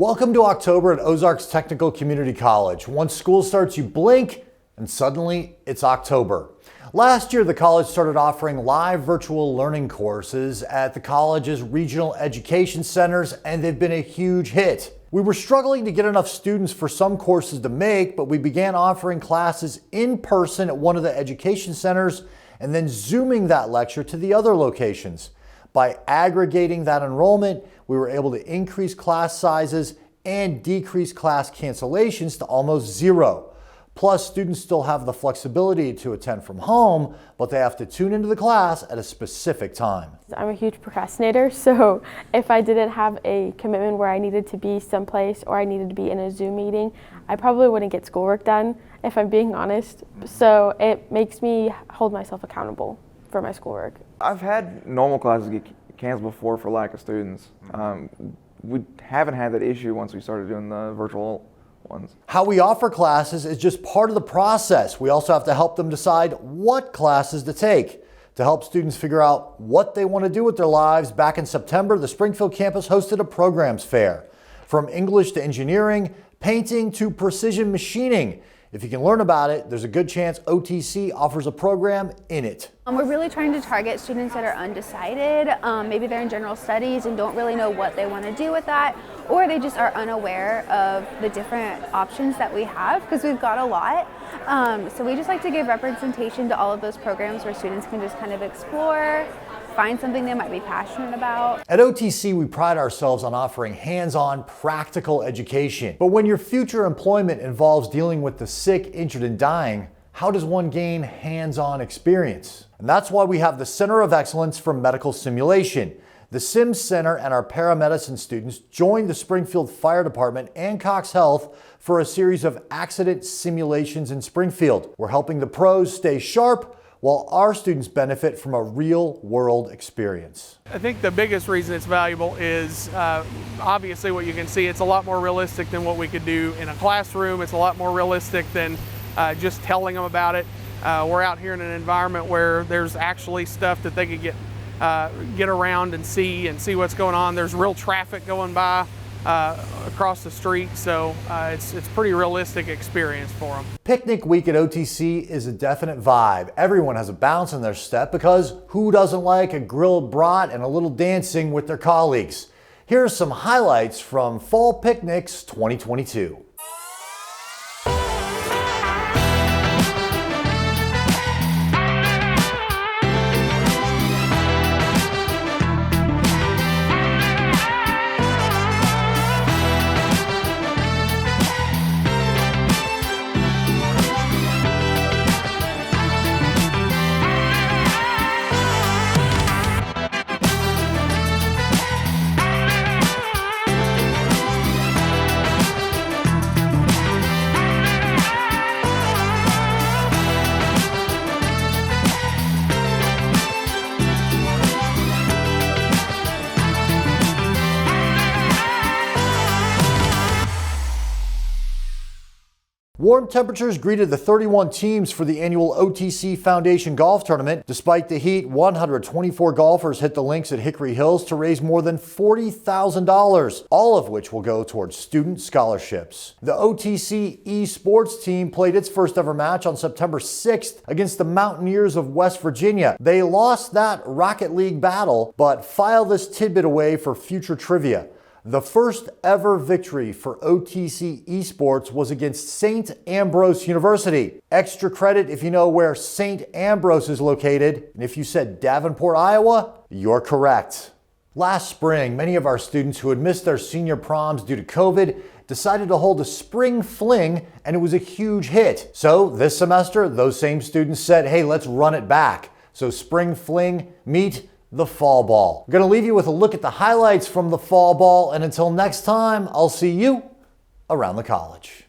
Welcome to October at Ozarks Technical Community College. Once school starts, you blink and suddenly it's October. Last year, the college started offering live virtual learning courses at the college's regional education centers, and they've been a huge hit. We were struggling to get enough students for some courses to make, but we began offering classes in person at one of the education centers and then Zooming that lecture to the other locations. By aggregating that enrollment, we were able to increase class sizes and decrease class cancellations to almost zero. Plus, students still have the flexibility to attend from home, but they have to tune into the class at a specific time. I'm a huge procrastinator, so if I didn't have a commitment where I needed to be someplace or I needed to be in a Zoom meeting, I probably wouldn't get schoolwork done, if I'm being honest. So it makes me hold myself accountable for my schoolwork. I've had normal classes get canceled before for lack of students. We haven't had that issue once we started doing the virtual ones. How we offer classes is just part of the process. We also have to help them decide what classes to take. To help students figure out what they want to do with their lives, back in September, the Springfield campus hosted a programs fair. From English to engineering, painting to precision machining. If you can learn about it, there's a good chance OTC offers a program in it. We're really trying to target students that are undecided. Maybe they're in general studies and don't really know what they want to do with that, or they just are unaware of the different options that we have, because we've got a lot. So we just like to give representation to all of those programs where students can just kind of explore, find something they might be passionate about. At OTC, we pride ourselves on offering hands-on, practical education. But when your future employment involves dealing with the sick, injured, and dying, how does one gain hands-on experience? And that's why we have the Center of Excellence for Medical Simulation. The SIMS Center and our paramedicine students joined the Springfield Fire Department and Cox Health for a series of accident simulations in Springfield. We're helping the pros stay sharp while our students benefit from a real-world experience. I think the biggest reason it's valuable is obviously what you can see. It's a lot more realistic than what we could do in a classroom. It's a lot more realistic than just telling them about it. We're out here in an environment where there's actually stuff that they could get around and see what's going on. There's real traffic going by across the street, so it's a pretty realistic experience for them. Picnic week at OTC is a definite vibe. Everyone has a bounce in their step because who doesn't like a grilled brat and a little dancing with their colleagues? Here are some highlights from Fall Picnics 2022. Warm temperatures greeted the 31 teams for the annual OTC Foundation Golf Tournament. Despite the heat, 124 golfers hit the links at Hickory Hills to raise more than $40,000, all of which will go towards student scholarships. The OTC eSports team played its first ever match on September 6th against the Mountaineers of West Virginia. They lost that Rocket League battle, but file this tidbit away for future trivia. The first ever victory for OTC Esports was against St. Ambrose University. Extra credit if you know where St. Ambrose is located. And if you said Davenport, Iowa, you're correct. Last spring, many of our students who had missed their senior proms due to COVID decided to hold a spring fling, and it was a huge hit. So this semester, those same students said, hey, let's run it back. So spring fling meet the fall ball. I'm going to leave you with a look at the highlights from the fall ball, and until next time, I'll see you around the college.